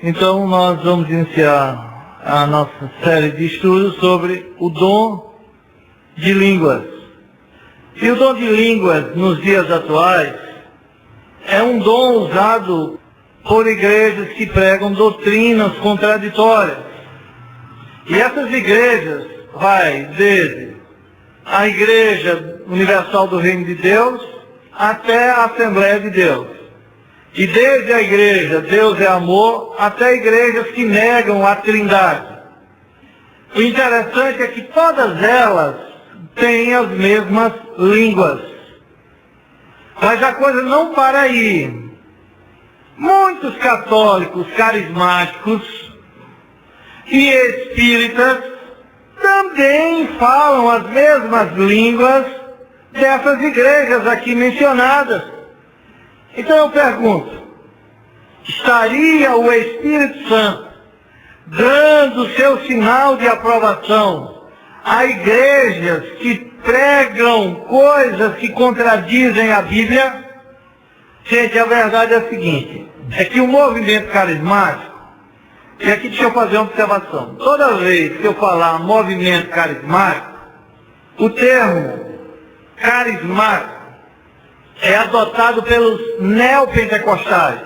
Então nós vamos iniciar a nossa série de estudos sobre o dom de línguas. E o dom de línguas nos dias atuais é um dom usado por igrejas que pregam doutrinas contraditórias. E essas igrejas vai desde a Igreja Universal do Reino de Deus até a Assembleia de Deus. E desde a igreja Deus é Amor até igrejas que negam a Trindade. O interessante é que todas elas têm as mesmas línguas. Mas a coisa não para aí. Muitos católicos carismáticos e espíritas também falam as mesmas línguas dessas igrejas aqui mencionadas. Então eu pergunto, estaria o Espírito Santo dando seu sinal de aprovação a igrejas que pregam coisas que contradizem a Bíblia? Gente, a verdade é a seguinte, é que o movimento carismático, e aqui deixa eu fazer uma observação, toda vez que eu falar movimento carismático, o termo carismático é adotado pelos neopentecostais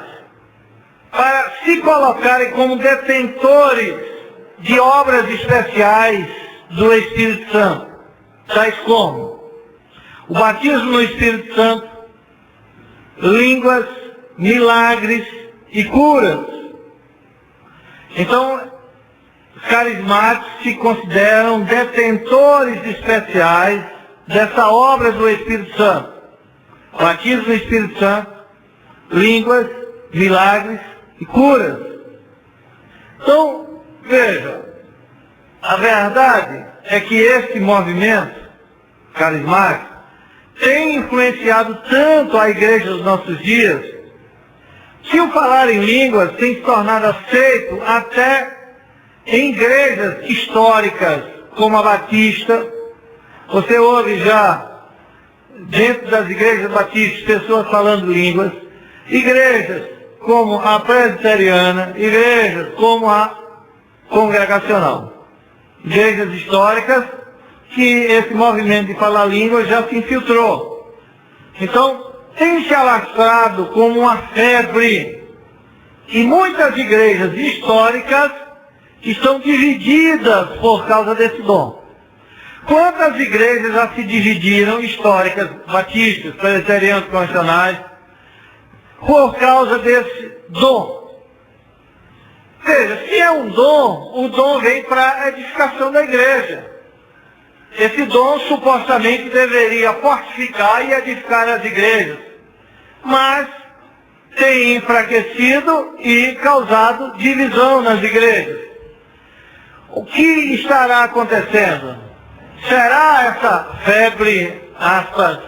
para se colocarem como detentores de obras especiais do Espírito Santo, tais como o batismo no Espírito Santo, línguas, milagres e curas. Então, os carismáticos se consideram detentores especiais dessa obra do Espírito Santo. Batismo no Espírito Santo, línguas, milagres e curas. Então, veja, a verdade é que esse movimento carismático tem influenciado tanto a igreja dos nossos dias, que o falar em línguas tem se tornado aceito até em igrejas históricas, como a Batista. Você ouve já dentro das igrejas batistas, pessoas falando línguas, igrejas como a presbiteriana, igrejas como a congregacional, igrejas históricas que esse movimento de falar línguas já se infiltrou. Então, tem se alastrado como uma febre, e muitas igrejas históricas estão divididas por causa desse dom. Quantas igrejas já se dividiram, históricas, batistas, presbiterianos, convencionais, por causa desse dom? Veja, se é um dom, o dom vem para a edificação da igreja. Esse dom supostamente deveria fortificar e edificar as igrejas, mas tem enfraquecido e causado divisão nas igrejas. O que estará acontecendo? Será essa febre, aspas,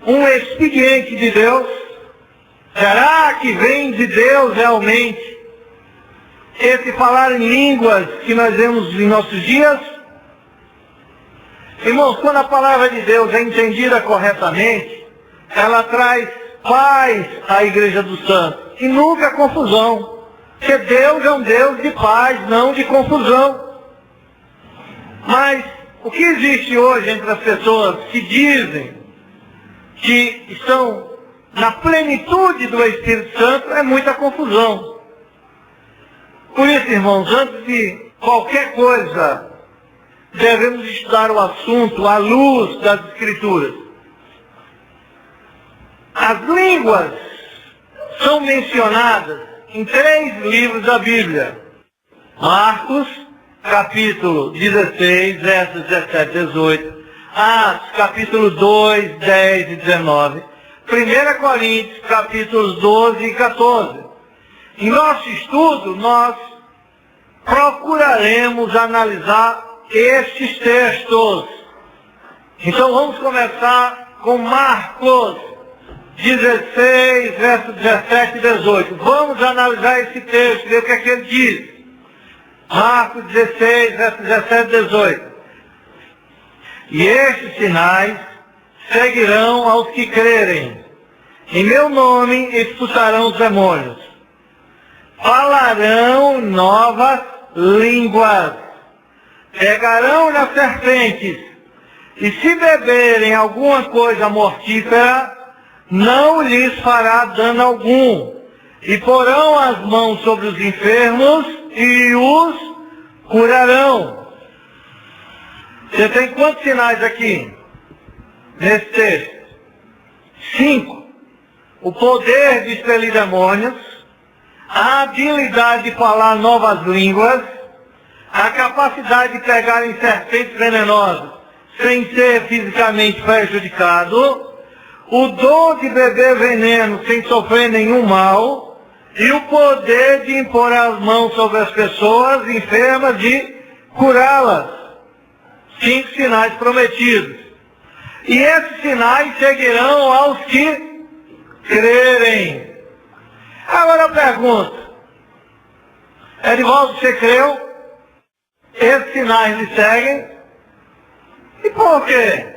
um expediente de Deus? Será que vem de Deus realmente esse falar em línguas que nós vemos em nossos dias? Irmãos, quando a palavra de Deus é entendida corretamente, ela traz paz à igreja dos santos e nunca confusão. Porque Deus é um Deus de paz, não de confusão. Mas o que existe hoje entre as pessoas que dizem que estão na plenitude do Espírito Santo é muita confusão. Por isso, irmãos, antes de qualquer coisa, devemos estudar o assunto à luz das Escrituras. As línguas são mencionadas em 3 livros da Bíblia. Marcos, capítulo 16, versos 17 e 18. Atos, capítulo 2, 10 e 19. 1 Coríntios, capítulos 12 e 14. Em nosso estudo, nós procuraremos analisar estes textos. Então vamos começar com Marcos 16, versos 17 e 18. Vamos analisar esse texto, ver o que é que ele diz. Marcos 16, versos 17 e 18. E estes sinais seguirão aos que crerem. Em meu nome expulsarão os demônios. falarão novas línguas, pegarão nas serpentes, e se beberem alguma coisa mortífera, não lhes fará dano algum, e porão as mãos sobre os enfermos e os curarão. Você tem quantos sinais aqui, nesse texto? 5. O poder de expelir demônios, a habilidade de falar novas línguas, a capacidade de pegar em serpentes venenosas sem ser fisicamente prejudicado, o dom de beber veneno sem sofrer nenhum mal, e o poder de impor as mãos sobre as pessoas enfermas e curá-las. 5 sinais prometidos. E esses sinais seguirão aos que crerem. Agora eu pergunto, Edivaldo, você creu? Esses sinais lhe seguem? E por quê?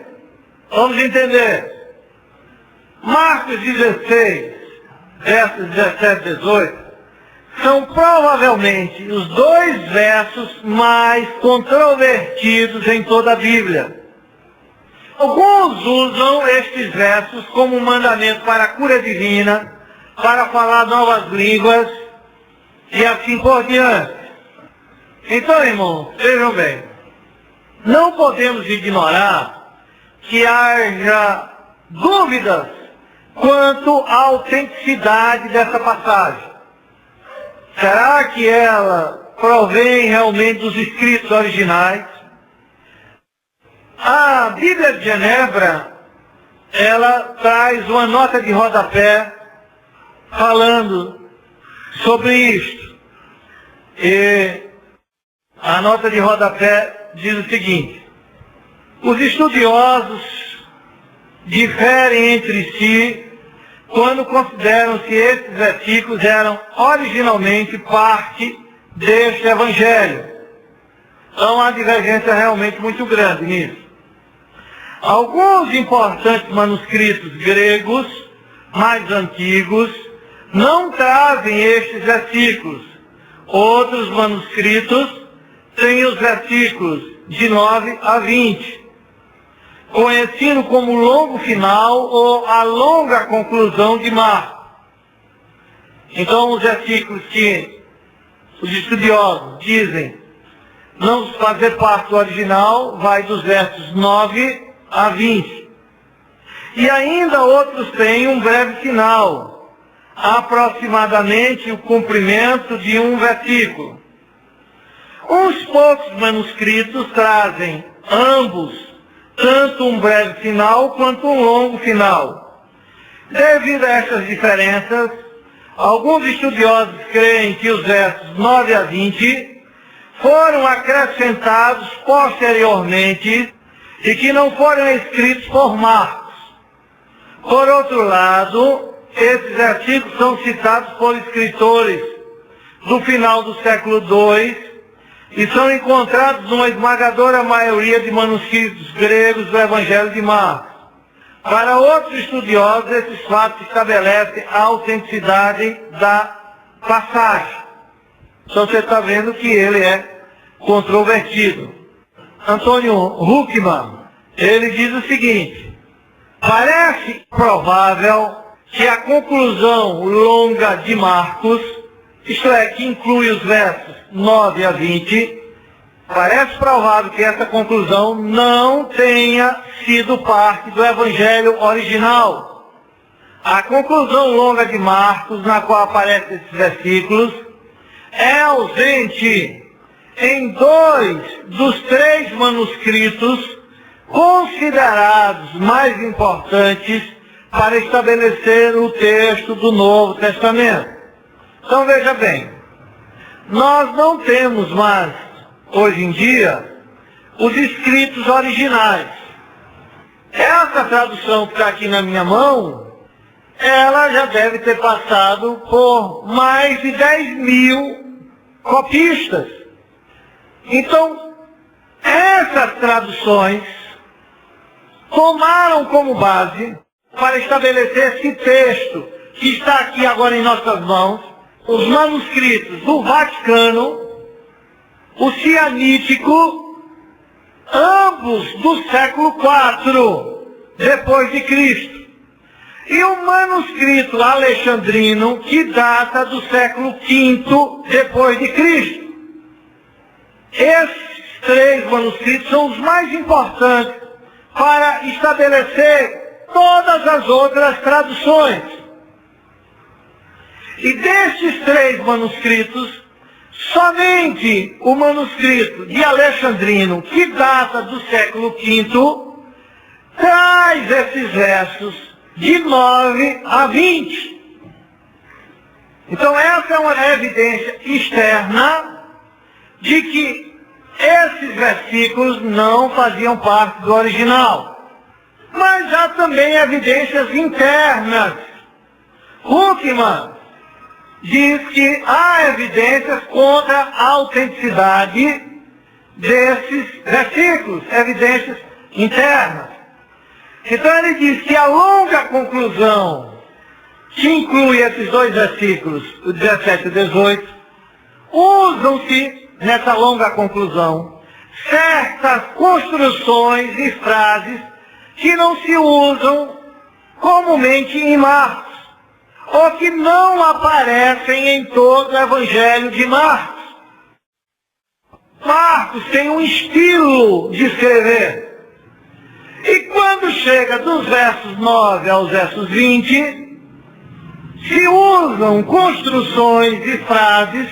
Vamos entender. Marcos 16, versos 17 e 18, são provavelmente os 2 versos mais controvertidos em toda a Bíblia. Alguns usam estes versos como um mandamento para a cura divina, para falar novas línguas e assim por diante. Então, irmãos, vejam bem, não podemos ignorar que haja dúvidas quanto à autenticidade dessa passagem. Será que ela provém realmente dos escritos originais? A Bíblia de Genebra, ela traz uma nota de rodapé falando sobre isto. E a nota de rodapé diz o seguinte: os estudiosos diferem entre si quando consideram que esses versículos eram originalmente parte deste Evangelho. Então há divergência realmente muito grande nisso. Alguns importantes manuscritos gregos mais antigos não trazem estes versículos. Outros manuscritos têm os versículos de 9 a 20, conhecido como longo final ou a longa conclusão de Marcos. Então, os versículos que os estudiosos dizem não fazer parte do original, vai dos versos 9 a 20. E ainda outros têm um breve final, aproximadamente o cumprimento de um versículo. Uns poucos manuscritos trazem ambos, tanto um breve final quanto um longo final. Devido a essas diferenças, alguns estudiosos creem que os versos 9 a 20 foram acrescentados posteriormente e que não foram escritos por Marcos. Por outro lado, esses versículos são citados por escritores do final do século II e são encontrados numa esmagadora maioria de manuscritos gregos do Evangelho de Marcos. Para outros estudiosos, esses fatos estabelecem a autenticidade da passagem. Então você está vendo que ele é controvertido. Antônio Huckman, ele diz o seguinte: parece provável que a conclusão longa de Marcos, isto é, que inclui os versos 9 a 20, parece provável que essa conclusão não tenha sido parte do Evangelho original. A conclusão longa de Marcos, na qual aparecem esses versículos, é ausente em 2 dos 3 manuscritos considerados mais importantes para estabelecer o texto do Novo Testamento. Então veja bem, nós não temos mais, hoje em dia, os escritos originais. Essa tradução que está aqui na minha mão, ela já deve ter passado por mais de 10.000 copistas. Então, essas traduções tomaram como base para estabelecer esse texto que está aqui agora em nossas mãos, os manuscritos do Vaticano, o cianítico, ambos do século IV depois de Cristo, e o manuscrito alexandrino, que data do século V depois de Cristo. Esses três manuscritos são os mais importantes para estabelecer todas as outras traduções. E destes três manuscritos, somente o manuscrito de Alexandrino, que data do século V, traz esses versos de 9 a 20. Então essa é uma evidência externa de que esses versículos não faziam parte do original. Mas há também evidências internas. Huckman diz que há evidências contra a autenticidade desses versículos, evidências internas. Então ele diz que a longa conclusão, que inclui esses dois versículos, o 17 e o 18, usam-se, nessa longa conclusão, certas construções e frases que não se usam comumente em Marcos, ou que não aparecem em todo o Evangelho de Marcos. Marcos tem um estilo de escrever. E quando chega dos versos 9 aos versos 20, se usam construções e frases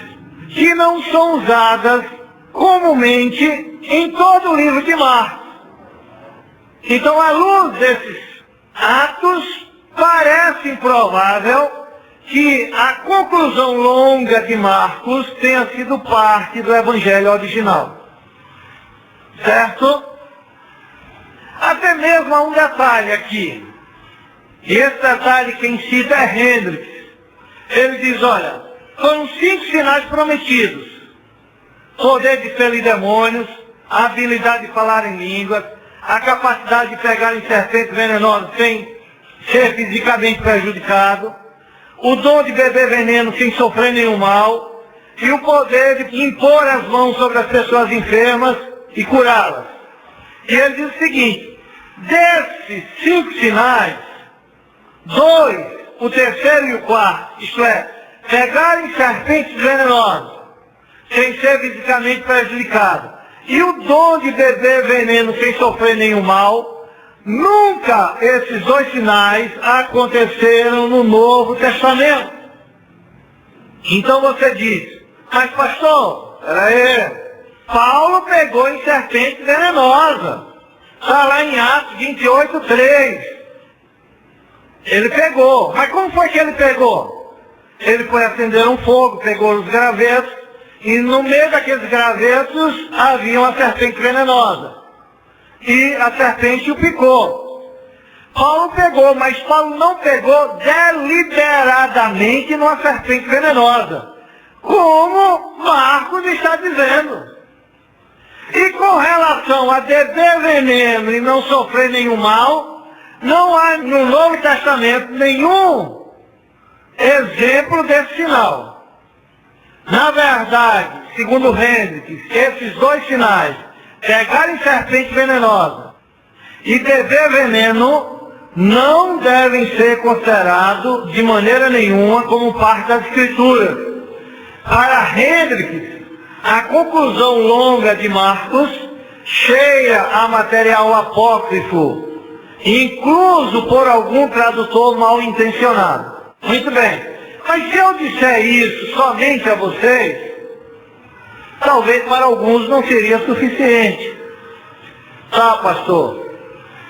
que não são usadas comumente em todo o livro de Marcos. Então, à luz desses atos, parece improvável que a conclusão longa de Marcos tenha sido parte do Evangelho original. Certo? Até mesmo há um detalhe aqui. E esse detalhe quem cita é Hendricks. Ele diz, olha, foram 5 sinais prometidos. Poder de expelir demônios, a habilidade de falar em línguas, a capacidade de pegar em serpentes venenosas sem ser fisicamente prejudicado, o dom de beber veneno sem sofrer nenhum mal, e o poder de impor as mãos sobre as pessoas enfermas e curá-las. E ele diz o seguinte, desses 5 sinais, 2, o terceiro e o quarto, isto é, pegar em serpentes venenosas, sem ser fisicamente prejudicado, e o dom de beber veneno sem sofrer nenhum mal, nunca esses 2 sinais aconteceram no Novo Testamento. Então você diz, mas pastor, peraí, Paulo pegou em serpente venenosa. Está lá em Atos 28:3. Ele pegou. Mas como foi que ele pegou? Ele foi acender um fogo, pegou os gravetos, e no meio daqueles gravetos havia uma serpente venenosa. E a serpente o picou. Paulo pegou, mas Paulo não pegou deliberadamente numa serpente venenosa, como Marcos está dizendo. E com relação a beber veneno e não sofrer nenhum mal, não há no Novo Testamento nenhum exemplo desse sinal. Na verdade, segundo Hendricks, esses 2 sinais, pegar em serpente venenosa e beber veneno, não devem ser considerados de maneira nenhuma como parte das Escrituras. Para Hendricks, a conclusão longa de Marcos cheira a material apócrifo, incluso por algum tradutor mal intencionado. Muito bem. Mas se eu disser isso somente a vocês, talvez para alguns não seria suficiente. Tá, pastor?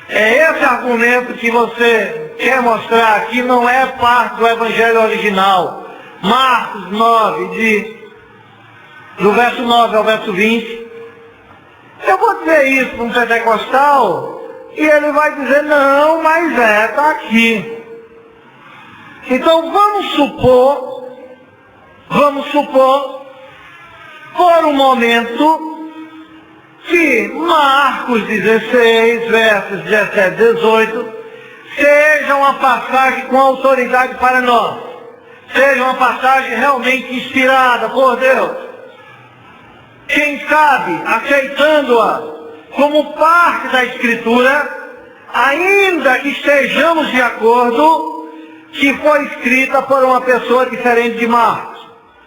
É esse argumento que você quer mostrar aqui, não é parte do Evangelho original. Marcos 9, do verso 9 ao verso 20. Eu vou dizer isso para um pentecostal, e ele vai dizer, não, mas está aqui. Então vamos supor, por um momento, que Marcos 16, versos 17 e 18, seja uma passagem com autoridade para nós. seja uma passagem realmente inspirada por Deus. Quem sabe, aceitando-a como parte da Escritura, ainda que estejamos de acordo que foi escrita por uma pessoa diferente de Marcos.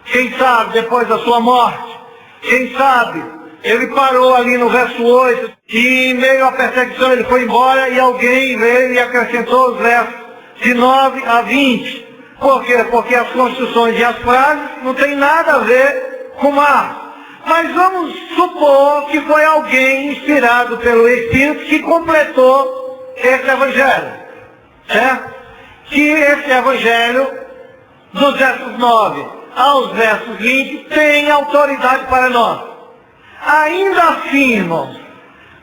Quem sabe, depois da sua morte, quem sabe, ele parou ali no verso 8, e em meio à perseguição ele foi embora, e alguém veio e acrescentou os versos de 9 a 20. Por quê? Porque as construções e as frases não tem nada a ver com Marcos. Mas vamos supor que foi alguém inspirado pelo Espírito que completou esse evangelho. Certo? Que esse evangelho, dos versos 9 aos versos 20, tem autoridade para nós. Ainda assim, irmãos,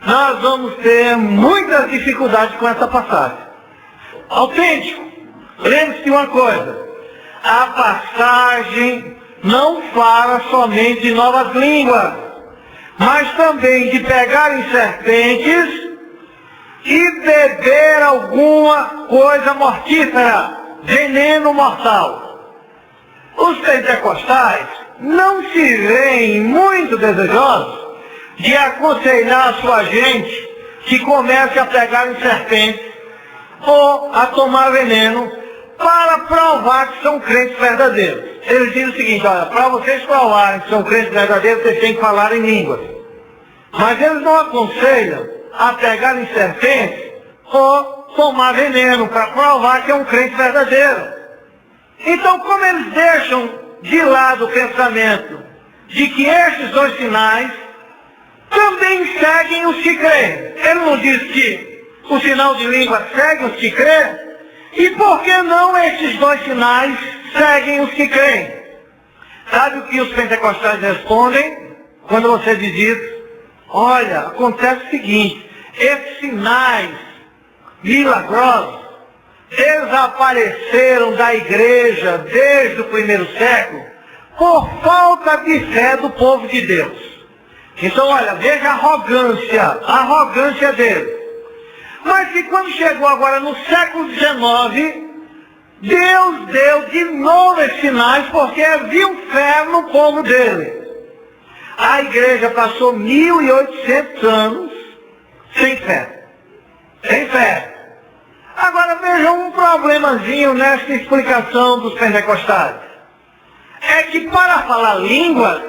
nós vamos ter muitas dificuldades com essa passagem. Autêntico. Lembre-se de uma coisa. A passagem não fala somente de novas línguas, mas também de pegar em serpentes e beber alguma coisa mortífera, veneno mortal. Os pentecostais não se veem muito desejosos de aconselhar a sua gente que comece a pegar em serpentes ou a tomar veneno para provar que são crentes verdadeiros. Eles dizem o seguinte: olha, para vocês provarem que são crentes verdadeiros, vocês têm que falar em línguas. Mas eles não aconselham a pegar em serpentes ou tomar veneno para provar que é um crente verdadeiro. Então, como eles deixam de lado o pensamento de que estes dois sinais também seguem os que creem. Ele não diz que o sinal de língua segue os que creem, e por que não estes dois sinais seguem os que creem? Sabe o que os pentecostais respondem quando você diz isso? Olha, acontece o seguinte: esses sinais milagrosos desapareceram da igreja desde o primeiro século por falta de fé do povo de Deus. Então, olha, veja a arrogância deles. Mas que quando chegou agora no século XIX, Deus deu de novo esses sinais porque viu fé no povo dele. A igreja passou 1800 anos sem fé. Sem fé. Agora vejam um problemazinho nessa explicação dos pentecostais. É que para falar línguas,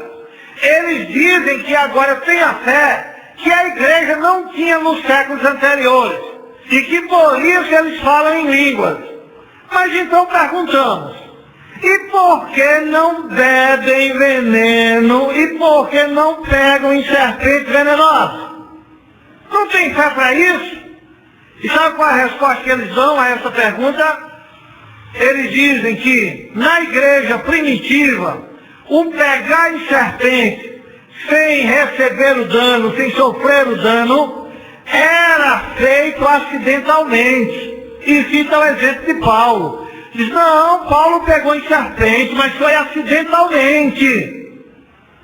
eles dizem que agora tem a fé que a igreja não tinha nos séculos anteriores. E que por isso eles falam em línguas. Mas então perguntamos: e por que não bebem veneno? E por que não pegam em serpentes venenosas? Não tem fé para isso? E sabe qual é a resposta que eles dão a essa pergunta? Eles dizem que na igreja primitiva, o pegar em serpente sem receber o dano, sem sofrer o dano, era feito acidentalmente. E cita o exemplo de Paulo. Diz: não, Paulo pegou em serpente, mas foi acidentalmente.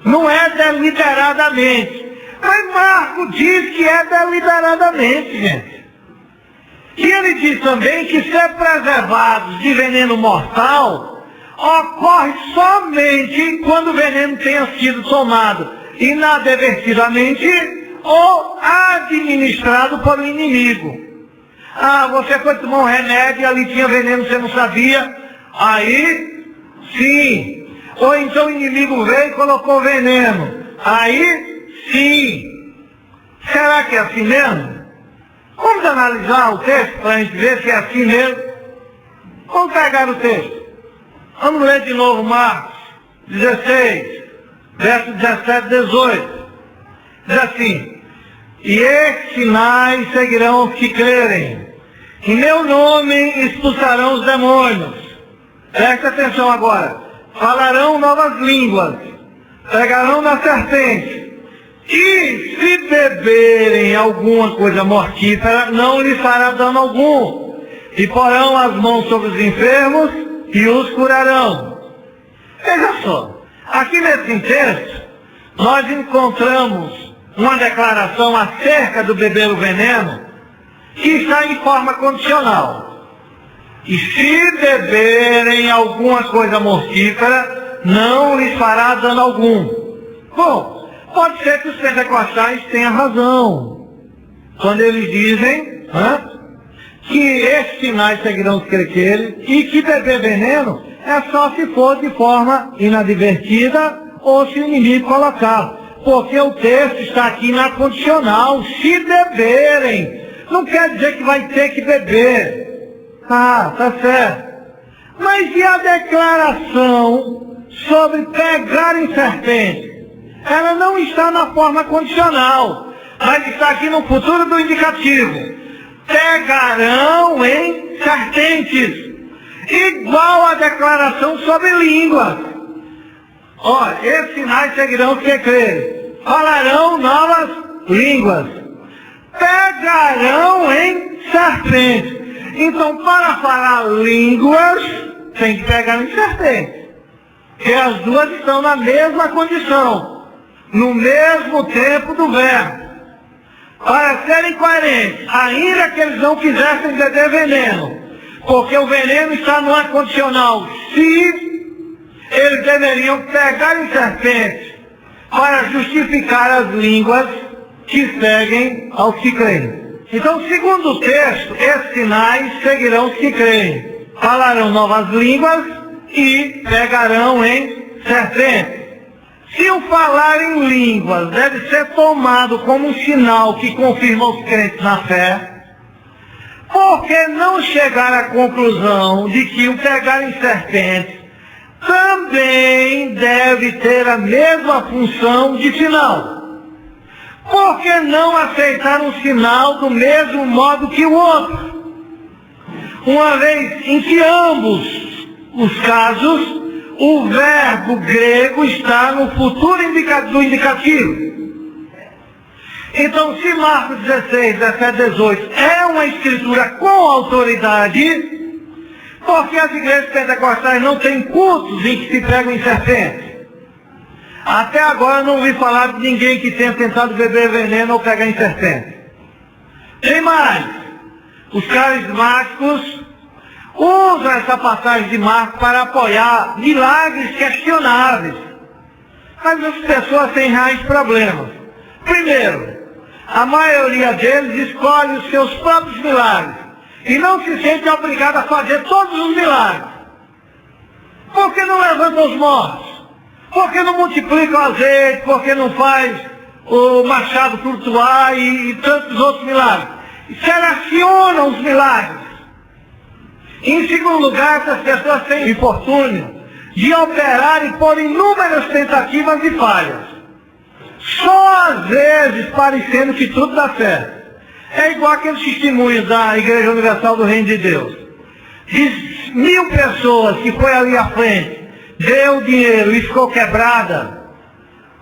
Não é deliberadamente. Mas Marcos diz que é deliberadamente, gente. E ele diz também que ser preservados de veneno mortal ocorre somente quando o veneno tenha sido tomado inadvertidamente ou administrado por um inimigo. Ah, você foi tomar um remédio e ali tinha veneno, você não sabia. Aí, sim. Ou então o inimigo veio e colocou veneno. Aí, sim. Será que é assim mesmo? Vamos analisar o texto para a gente ver se é assim mesmo. Vamos pegar o texto. Vamos ler de novo Marcos 16, versos 17 e 18. Diz assim: e estes sinais seguirão os que crerem. Em meu nome expulsarão os demônios. Preste atenção agora. Falarão novas línguas. Pegarão na serpente. E se beberem alguma coisa mortífera, não lhes fará dano algum. E porão as mãos sobre os enfermos e os curarão. Veja só. Aqui nesse texto, nós encontramos uma declaração acerca do beber o veneno que está em forma condicional. E se beberem alguma coisa mortífera, não lhes fará dano algum. Bom, pode ser que os pentecostais tenham razão quando eles dizem que esses sinais seguirão os que crerem e que beber veneno é só se for de forma inadvertida ou se o inimigo colocá-lo. Porque o texto está aqui na condicional, se beberem. Não quer dizer que vai ter que beber. Ah, tá certo. Mas e a declaração sobre pegar em serpente? Ela não está na forma condicional, mas está aqui no futuro do indicativo. Pegarão em serpentes. Igual a declaração sobre línguas. Olha, esses sinais seguirão os que crerem. Falarão novas línguas. Pegarão em serpentes. Então, para falar línguas, tem que pegar em serpente. Porque as duas estão na mesma condição, no mesmo tempo do verbo. Para serem coerentes, ainda que eles não quisessem beber veneno, porque o veneno está numa condicional, se eles deveriam pegar em serpente para justificar as línguas que seguem aos que creem. Então, segundo o texto, esses sinais seguirão os que creem. Falarão novas línguas e pegarão em serpentes. Se o falar em línguas deve ser tomado como um sinal que confirma os crentes na fé, por que não chegar à conclusão de que o pegar em serpentes também deve ter a mesma função de sinal? Por que não aceitar um sinal do mesmo modo que o outro? Uma vez em que ambos os casos, o verbo grego está no futuro do indicativo. Então, se Marcos 16, 17, 18 é uma escritura com autoridade, porque as igrejas pentecostais não têm cultos em que se pegam em serpentes. Até agora eu não ouvi falar de ninguém que tenha tentado beber veneno ou pegar em serpente. Tem mais. Os carismáticos usam essa passagem de Marcos para apoiar milagres questionáveis. Mas as pessoas têm reais problemas. Primeiro, a maioria deles escolhe os seus próprios milagres e não se sente obrigado a fazer todos os milagres. Por que não levanta os mortos? Por que não multiplica o azeite? Por que não faz o machado flutuar e tantos outros milagres? Selecionam os milagres. Em segundo lugar, essas pessoas têm o infortúnio de operar e por inúmeras tentativas e falhas. Só às vezes parecendo que tudo dá certo. É igual aqueles testemunhos da Igreja Universal do Reino de Deus. De 1000 pessoas que foi ali à frente, deu dinheiro e ficou quebrada,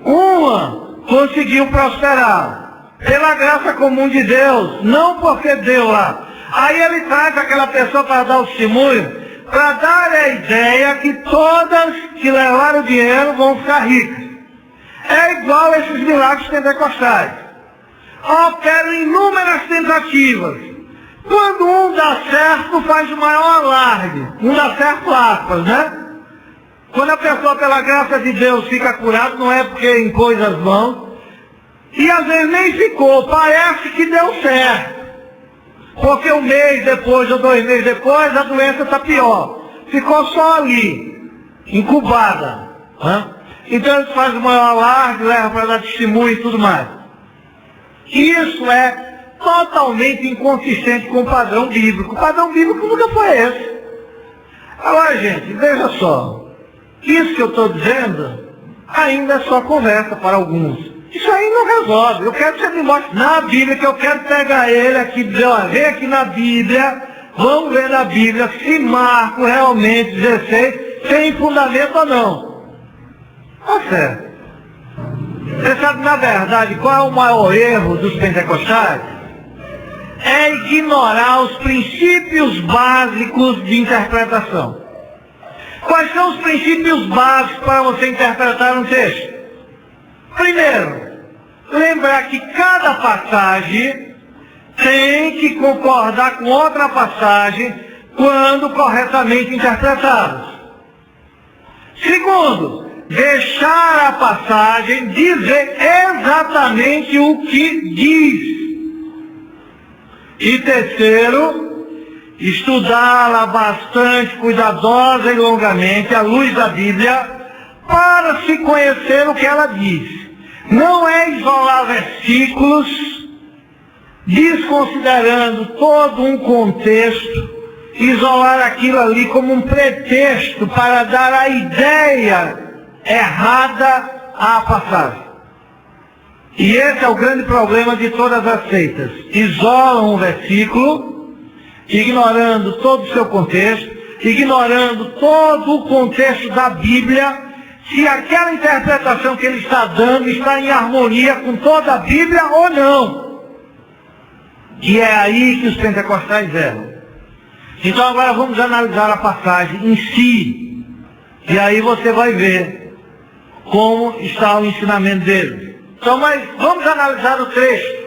uma conseguiu prosperar, pela graça comum de Deus, não porque deu lá. Aí ele traz aquela pessoa para dar o testemunho, para dar a ideia que todas que levaram o dinheiro vão ficar ricas. É igual a esses milagres pentecostais. Operam inúmeras tentativas. Quando um dá certo, faz o maior alarde. Um dá certo, aspas, né? Quando a pessoa, pela graça de Deus, fica curada, não é porque impôs as mãos. E às vezes nem ficou, parece que deu certo. Porque um mês depois ou 2 meses depois, a doença está pior. Ficou só ali, incubada. Então eles fazem o maior alarde, levam para dar testemunho e tudo mais. Isso é totalmente inconsistente com o padrão bíblico. O padrão bíblico nunca foi esse. Agora, gente, veja só. Isso que eu estou dizendo ainda é só conversa para alguns. Isso aí não resolve. Eu quero que você me mostre na Bíblia, que eu quero pegar ele aqui e dizer, olha, vem aqui na Bíblia, vamos ver na Bíblia se Marcos realmente 16 tem fundamento ou não. Tá certo. Você sabe, na verdade, qual é o maior erro dos pentecostais? É ignorar os princípios básicos de interpretação. Quais são os princípios básicos para você interpretar um texto? Primeiro, lembrar que cada passagem tem que concordar com outra passagem quando corretamente interpretados. Segundo, deixar a passagem dizer exatamente o que diz. E terceiro, estudá-la bastante cuidadosa e longamente à luz da Bíblia para se conhecer o que ela diz. Não é isolar versículos, desconsiderando todo um contexto, isolar aquilo ali como um pretexto para dar a ideia errada à passagem. E esse é o grande problema de todas as seitas. Isolam um versículo, ignorando todo o seu contexto, ignorando todo o contexto da Bíblia, se aquela interpretação que ele está dando está em harmonia com toda a Bíblia ou não. E é aí que os pentecostais erram. Então agora vamos analisar a passagem em si. E aí você vai ver como está o ensinamento deles. Então, mas vamos analisar o texto.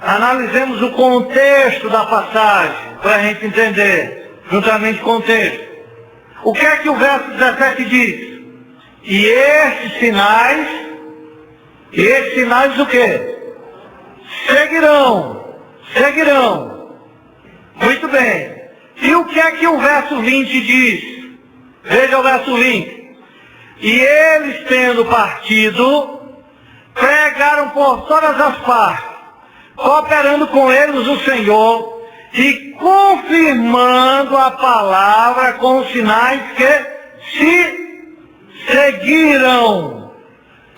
Analisemos o contexto da passagem, para a gente entender, juntamente com o texto. O que é que o verso 17 diz? E esses sinais o quê? Seguirão. Muito bem. E o que é que o verso 20 diz? Veja o verso 20. E eles, tendo partido, pregaram por todas as partes, cooperando com eles o Senhor e confirmando a palavra com os sinais que se seguiram.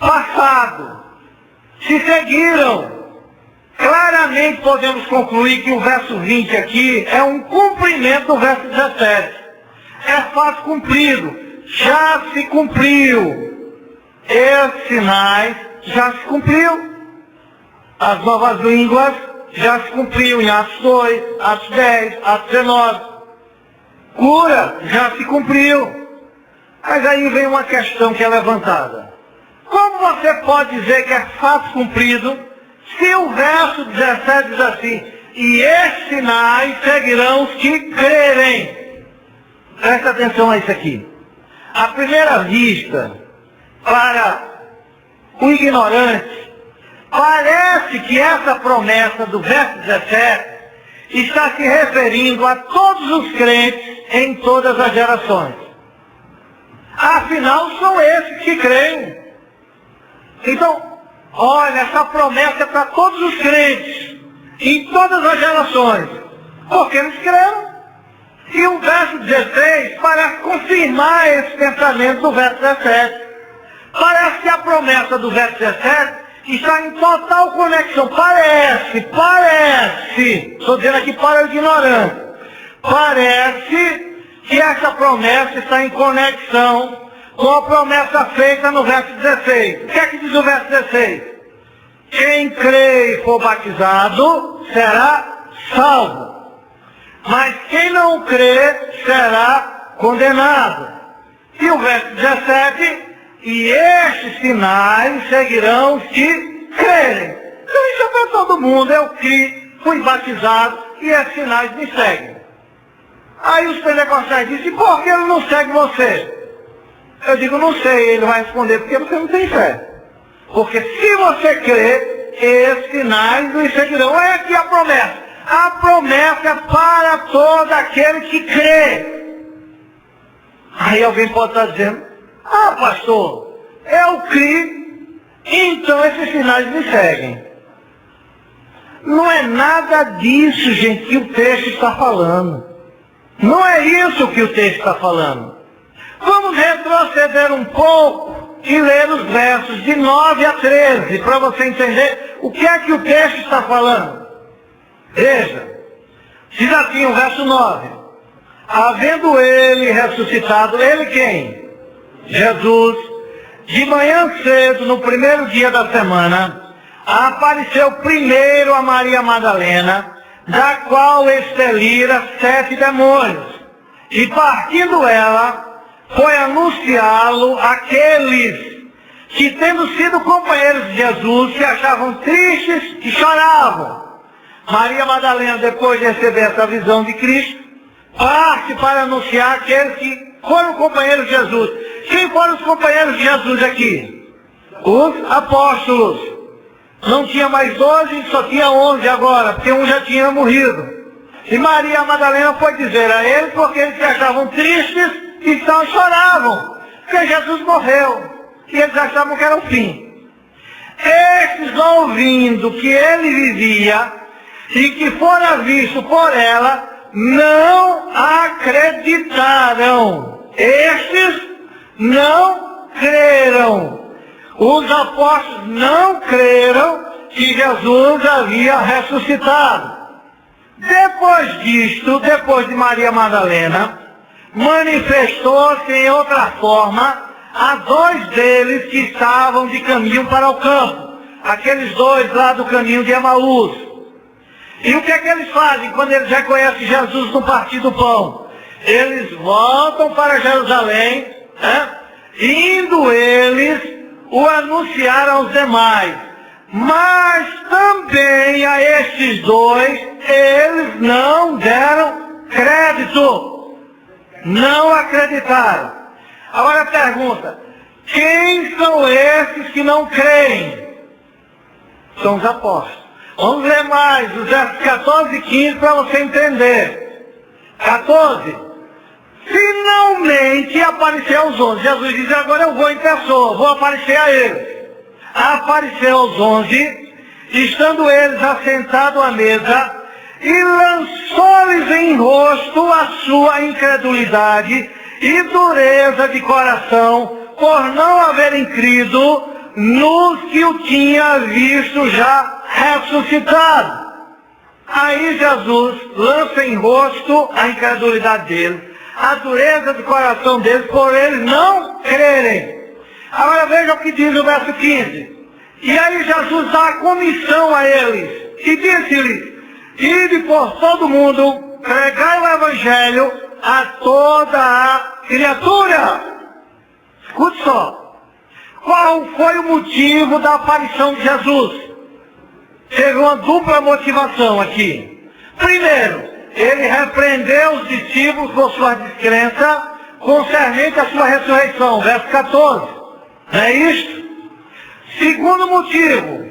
Passado. Se seguiram. Claramente podemos concluir que o verso 20 aqui é um cumprimento do verso 17. É fato cumprido. Já se cumpriu. Esses sinais já se cumpriu. As novas línguas já se cumpriu em Atos 2, Atos 10, Atos 19. Cura já se cumpriu. Mas aí vem uma questão que é levantada. Como você pode dizer que é fato cumprido se o verso 17 diz assim: e esses sinais seguirão os que crerem? Presta atenção a isso aqui. À primeira vista, para o ignorante, parece que essa promessa do verso 17 está se referindo a todos os crentes em todas as gerações. Afinal, são esses que creem. Então, olha, essa promessa é para todos os crentes, em todas as gerações, porque eles creram. E o verso 16 parece confirmar esse pensamento do verso 17. Parece que a promessa do verso 17 está em total conexão. Parece, estou dizendo aqui para o ignorante, parece que essa promessa está em conexão com a promessa feita no verso 16. O que é que diz o verso 16? Quem crê e for batizado será salvo. Mas quem não crê será condenado. E o verso 17, e estes sinais seguirão os que crerem. Então isso é para todo mundo. Eu criei, fui batizado e esses sinais me seguem. Aí os pentecostais dizem: por que ele não segue você? Eu digo: não sei. Ele vai responder: porque você não tem fé. Porque se você crê, esses sinais nos seguirão. É aqui a promessa. A promessa é para todo aquele que crê. Aí alguém pode estar dizendo: ah, pastor, eu criei, então esses sinais me seguem. Não é nada disso, gente, que o texto está falando. Não é isso que o texto está falando. Vamos retroceder um pouco e ler os versos de 9 a 13, para você entender o que é que o texto está falando. Veja, diz assim o verso 9: havendo ele ressuscitado, ele quem? Jesus, de manhã cedo, no primeiro dia da semana, apareceu primeiro a Maria Madalena, da qual expelira 7 demônios. E partindo ela, foi anunciá-lo àqueles que, tendo sido companheiros de Jesus, se achavam tristes e choravam. Maria Madalena, depois de receber essa visão de Cristo, parte para anunciar aqueles que foram companheiros de Jesus. Quem foram os companheiros de Jesus aqui? Os apóstolos. Não tinha mais 12, só tinha 11 agora, porque um já tinha morrido. E Maria Madalena foi dizer a eles, porque eles achavam tristes e então choravam, porque Jesus morreu. E eles achavam que era o fim. Estes, ouvindo que ele vivia e que fora visto por ela, não acreditaram. Estes não creram. Os apóstolos não creram que Jesus havia ressuscitado. Depois disto, depois de Maria Madalena, manifestou-se em outra forma a 2 deles que estavam de caminho para o campo. Aqueles 2 lá do caminho de Emaús. E o que é que eles fazem quando eles reconhecem Jesus no partir do pão? Eles voltam para Jerusalém, indo eles o anunciar aos demais. Mas também a estes 2, eles não deram crédito. Não acreditaram. Agora a pergunta, quem são esses que não creem? São os apóstolos. Vamos ler mais os versos 14 e 15 para você entender. 14. Finalmente apareceu aos 11. Jesus diz, agora eu vou em pessoa, vou aparecer a eles. Apareceu aos 11, estando eles assentados à mesa, e lançou-lhes em rosto a sua incredulidade e dureza de coração, por não haverem crido nos que o tinha visto já ressuscitado. Aí Jesus lança em rosto a incredulidade deles, a dureza de coração deles, por eles não crerem. Agora veja o que diz o verso 15. E aí Jesus dá a comissão a eles, e disse-lhes, ide por todo mundo, pregai o evangelho a toda a criatura. Escute só. Qual foi o motivo da aparição de Jesus? Teve uma dupla motivação aqui. Primeiro, ele repreendeu os discípulos por sua descrença concernente à sua ressurreição. Verso 14. Não é isto? Segundo motivo,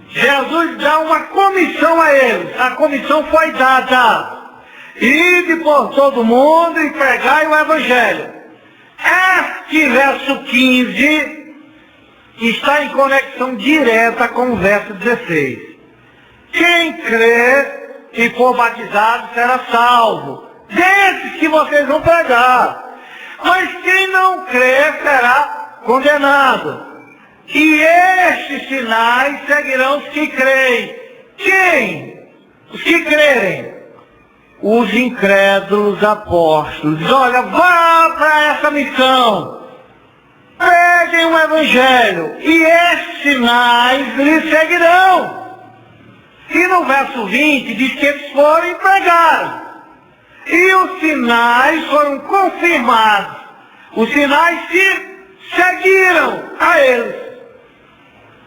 Jesus dá uma comissão a eles. A comissão foi dada. Ide por todo mundo e pregai o evangelho. Este verso 15 está em conexão direta com o verso 16. Quem crê e for batizado será salvo. Desses que vocês vão pregar. Mas quem não crê será condenado. E estes sinais seguirão os que creem. Quem? Os que crerem. Os incrédulos apóstolos. Olha, vá para essa missão. Preguem o evangelho. E estes sinais lhes seguirão. E no verso 20 diz que eles foram e pregaram. E os sinais foram confirmados. Os sinais se seguiram a eles.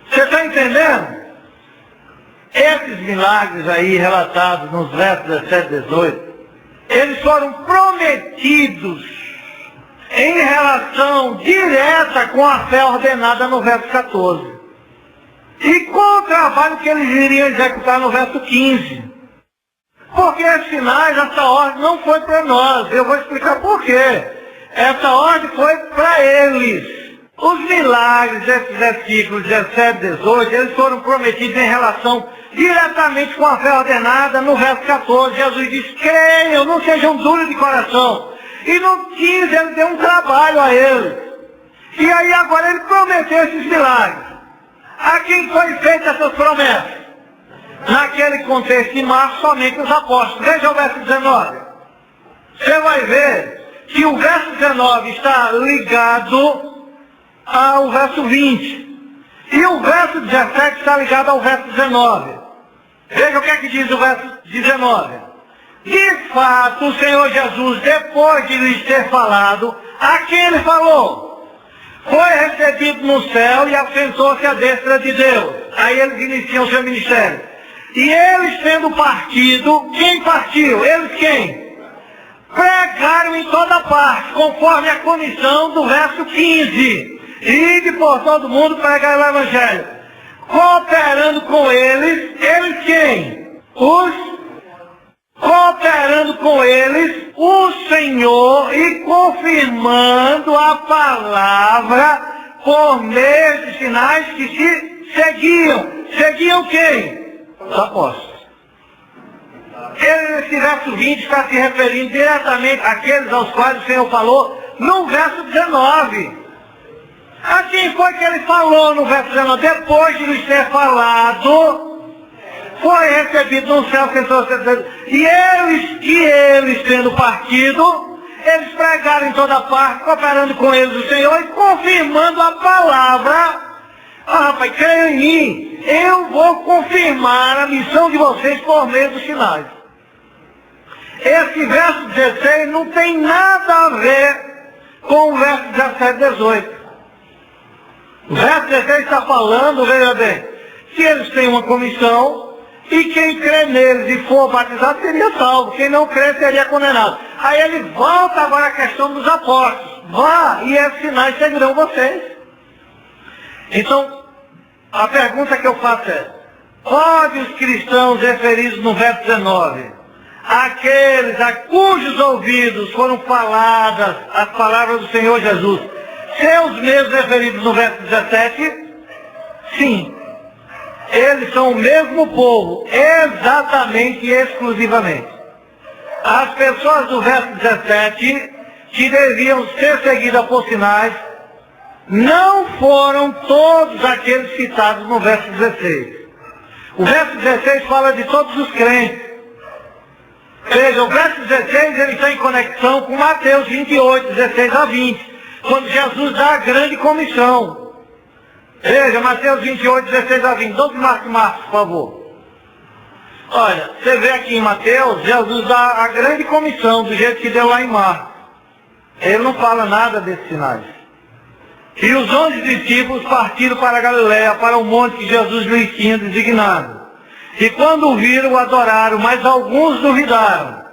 Você está entendendo? Esses milagres aí relatados nos versos 17 e 18, eles foram prometidos em relação direta com a fé ordenada no verso 14. E com o trabalho que eles iriam executar no verso 15. Porque esses sinais, essa ordem não foi para nós. Eu vou explicar por quê. Essa ordem foi para eles. Os milagres desses versículos 17 e 18, eles foram prometidos em relação diretamente com a fé ordenada no verso 14. Jesus diz, creiam, não sejam duros de coração. E no 15 ele deu um trabalho a eles. E aí agora ele prometeu esses milagres. A quem foi feita essas promessas? Naquele contexto de Marcos, somente os apóstolos. Veja o verso 19. Você vai ver que o verso 19 está ligado ao verso 20. E o verso 17 está ligado ao verso 19. Veja o que é que diz o verso 19. De fato, o Senhor Jesus, depois de lhes ter falado, a quem ele falou, foi recebido no céu e assentou-se à destra de Deus. Aí eles iniciam o seu ministério. E eles tendo partido, quem partiu? Eles quem? pregaram em toda parte, conforme a comissão do verso 15. Ide por todo mundo pregar o Evangelho. Cooperando com eles quem? Cooperando com eles, o Senhor, e confirmando a palavra por meio de sinais que se seguiam. Seguiam quem? Os apóstolos. Ele, nesse verso 20, está se referindo diretamente àqueles aos quais o Senhor falou no verso 19. A quem foi que ele falou no verso 19? Depois de lhes ter falado, foi recebido no céu, e eles, tendo partido, eles pregaram em toda parte, cooperando com eles o Senhor e confirmando a palavra. Rapaz, creio em mim, eu vou confirmar a missão de vocês por meio dos sinais. Esse verso 16 não tem nada a ver com o verso 17 e 18. O verso 16 está falando, veja bem, se eles têm uma comissão, e quem crê neles e for batizado seria salvo, quem não crê seria condenado. Aí ele volta agora à questão dos apóstolos. Vá, e esses sinais seguirão vocês. Então, a pergunta que eu faço é, pode os cristãos referidos no verso 19, aqueles a cujos ouvidos foram faladas as palavras do Senhor Jesus, ser os mesmos referidos no verso 17? Sim. Eles são o mesmo povo, exatamente e exclusivamente. As pessoas do verso 17, que deviam ser seguidas por sinais, não foram todos aqueles citados no verso 16. O verso 16 fala de todos os crentes. Veja, o verso 16 ele está em conexão com Mateus 28, 16 a 20, quando Jesus dá a grande comissão. Veja, Mateus 28, 16 a 20. 12 Marcos, por favor. Olha, você vê aqui em Mateus, Jesus dá a grande comissão, do jeito que deu lá em Marcos. Ele não fala nada desses sinais. E os 11 discípulos partiram para a Galiléia, para o monte que Jesus lhes tinha designado. E quando o viram, o adoraram, mas alguns duvidaram.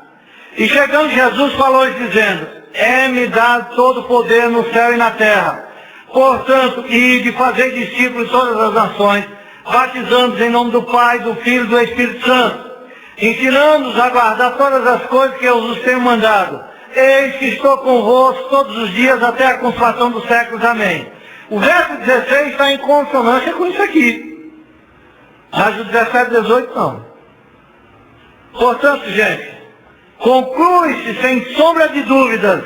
E chegando Jesus, falou-lhes dizendo, é-me dado todo o poder no céu e na terra. Portanto, ide fazer discípulos de todas as nações, batizando-os em nome do Pai, do Filho e do Espírito Santo, ensinando-os a guardar todas as coisas que eu vos tenho mandado. Eis que estou convosco todos os dias até a consumação dos séculos. Amém. O verso 16 está em consonância com isso aqui. Mas o 17 e 18 não. Portanto, gente, conclui-se sem sombra de dúvidas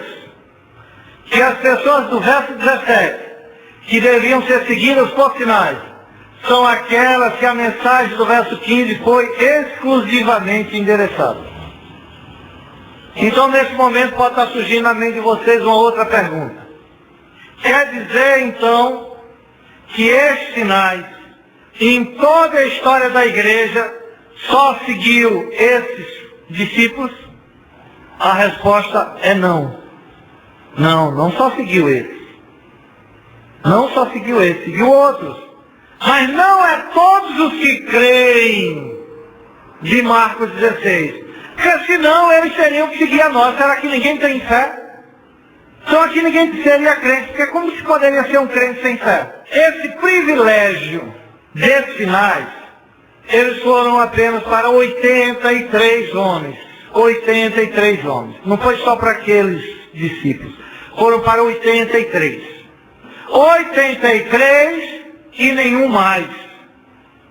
que as pessoas do verso 17, que deviam ser seguidas por sinais, são aquelas que a mensagem do verso 15 foi exclusivamente endereçada. Então, nesse momento, pode estar surgindo na mente de vocês uma outra pergunta. Quer dizer, então, que estes sinais, em toda a história da igreja, só seguiu esses discípulos? A resposta é não. Não só seguiu esses. Não só seguiu esses, seguiu outros. Mas não é todos os que creem de Marcos 16. Porque senão eles teriam que seguir a nós. Será que ninguém tem fé? Então aqui ninguém seria crente. Porque como se poderia ser um crente sem fé? Esse privilégio desses sinais, eles foram apenas para 83 homens. 83 homens. Não foi só para aqueles discípulos. Foram para 83. 83 e nenhum mais.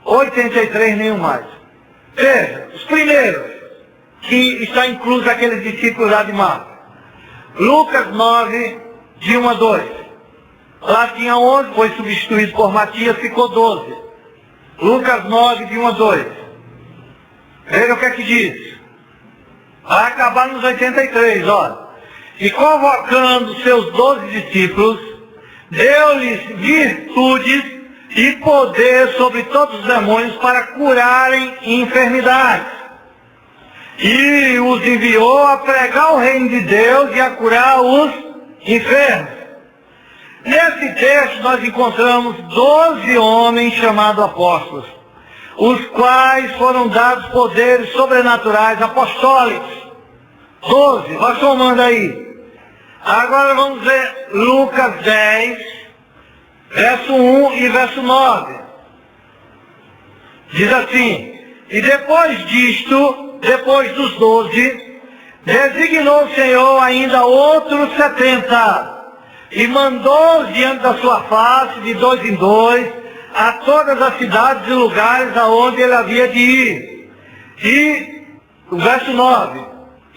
83 nenhum mais. Veja, os primeiros, que está incluso aqueles discípulos lá de Marcos. Lucas 9, de 1 a 2. Lá tinha 11, foi substituído por Matias, ficou 12. Lucas 9, de 1 a 2. Veja o que é que diz. Vai acabar nos 83, olha. E convocando seus 12 discípulos, deu-lhes virtudes e poder sobre todos os demônios para curarem enfermidades. E os enviou a pregar o reino de Deus e a curar os enfermos. Nesse texto nós encontramos 12 homens chamados apóstolos, os quais foram dados poderes sobrenaturais apostólicos. 12, vai somando aí. Agora vamos ver Lucas 10, verso 1 e verso 9. Diz assim: e depois disto, depois dos 12, designou o Senhor ainda outros 70, e mandou diante da sua face, de 2 em 2, a todas as cidades e lugares aonde ele havia de ir. E o verso 9,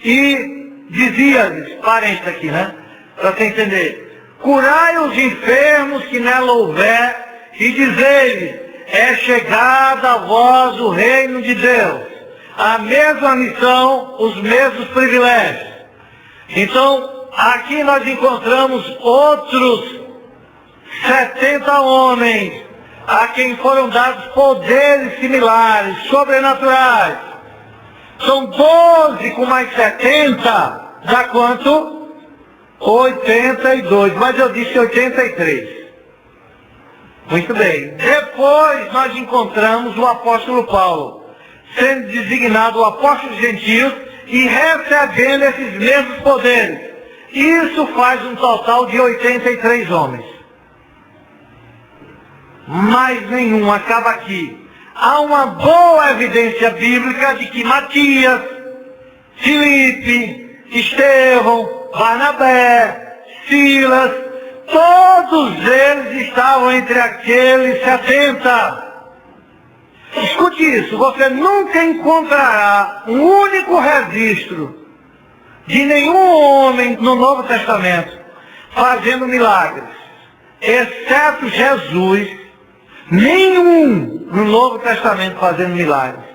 e dizia-lhes, parênteses aqui, né? Para você entender: curai os enfermos que nela houver, e dizei-lhes: é chegada a vós o reino de Deus. A mesma missão, os mesmos privilégios. Então, aqui nós encontramos outros 70 homens a quem foram dados poderes similares, sobrenaturais. São 12 com mais 70, dá quanto? 82, mas eu disse 83. Muito bem. Depois nós encontramos o apóstolo Paulo, sendo designado o apóstolo dos gentios e recebendo esses mesmos poderes. Isso faz um total de 83 homens. Mas nenhum acaba aqui. Há uma boa evidência bíblica de que Matias, Filipe, Estevão, Barnabé, Silas, todos eles estavam entre aqueles 70. Escute isso, você nunca encontrará um único registro de nenhum homem no Novo Testamento fazendo milagres, exceto Jesus. Nenhum no Novo Testamento fazendo milagres.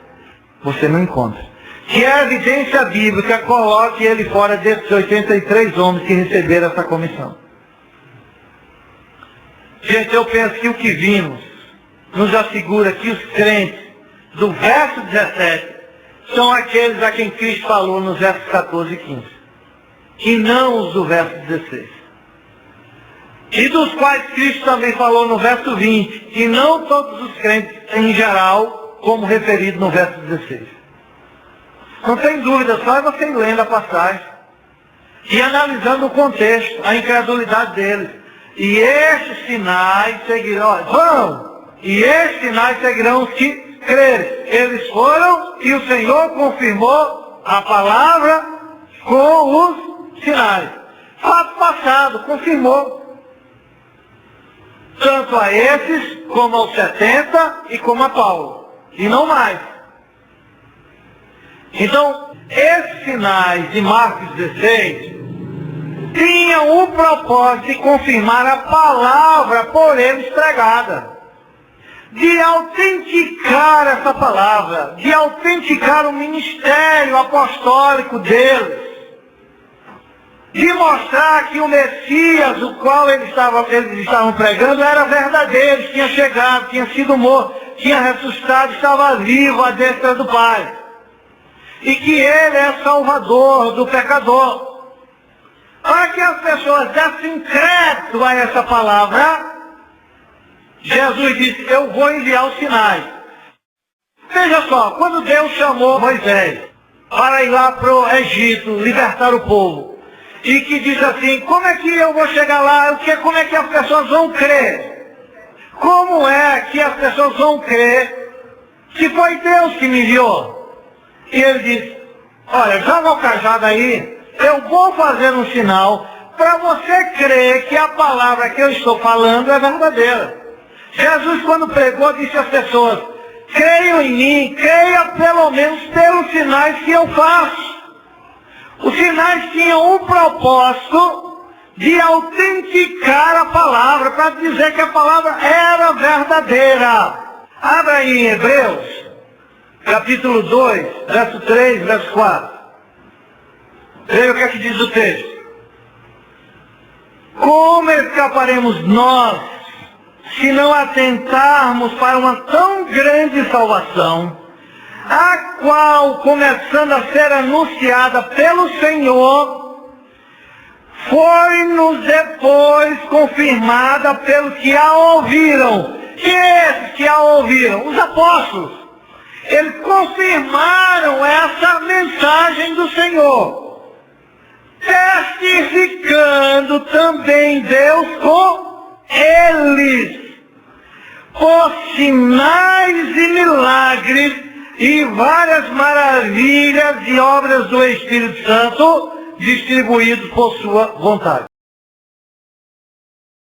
Você não encontra. Que a evidência bíblica coloque ele fora desses 83 homens que receberam essa comissão. Gente, eu penso que o que vimos nos assegura que os crentes do verso 17 são aqueles a quem Cristo falou nos versos 14 e 15. E não os do verso 16. E dos quais Cristo também falou no verso 20, e não todos os crentes em geral, como referido no verso 16. Não tem dúvida, só é você ir lendo a passagem e analisando o contexto, a incredulidade deles. E estes sinais seguirão, e estes sinais seguirão os que crerem. Eles foram e o Senhor confirmou a palavra com os sinais. Fato passado, confirmou. Tanto a esses, como aos 70 e como a Paulo. E não mais. Então, esses sinais de Marcos 16 tinham o propósito de confirmar a palavra por eles pregada. De autenticar essa palavra. De autenticar o ministério apostólico deles. De mostrar que o Messias, o qual eles estavam pregando, era verdadeiro, tinha chegado, tinha sido morto, tinha ressuscitado, estava vivo à destra do Pai. E que ele é salvador do pecador. Para que as pessoas dessem crédito a essa palavra, Jesus disse: eu vou enviar os sinais. Veja só, quando Deus chamou Moisés para ir lá para o Egito, libertar o povo, e que diz assim: como é que eu vou chegar lá? Como é que as pessoas vão crer? Como é que as pessoas vão crer se foi Deus que me enviou? E ele diz: olha, joga o cajado aí, eu vou fazer um sinal para você crer que a palavra que eu estou falando é verdadeira. Jesus, quando pregou, disse às pessoas: creiam em mim, creia pelo menos pelos sinais que eu faço. Os sinais tinham o propósito de autenticar a palavra, para dizer que a palavra era verdadeira. Abra aí em Hebreus, capítulo 2, verso 3, verso 4. Veja o que é que diz o texto. Como escaparemos nós, se não atentarmos para uma tão grande salvação, a qual, começando a ser anunciada pelo Senhor, foi-nos depois confirmada pelos que a ouviram. E esses que a ouviram? Os apóstolos. Eles confirmaram essa mensagem do Senhor. testificando também Deus com eles, por sinais e milagres e várias maravilhas e obras do Espírito Santo distribuídos por sua vontade.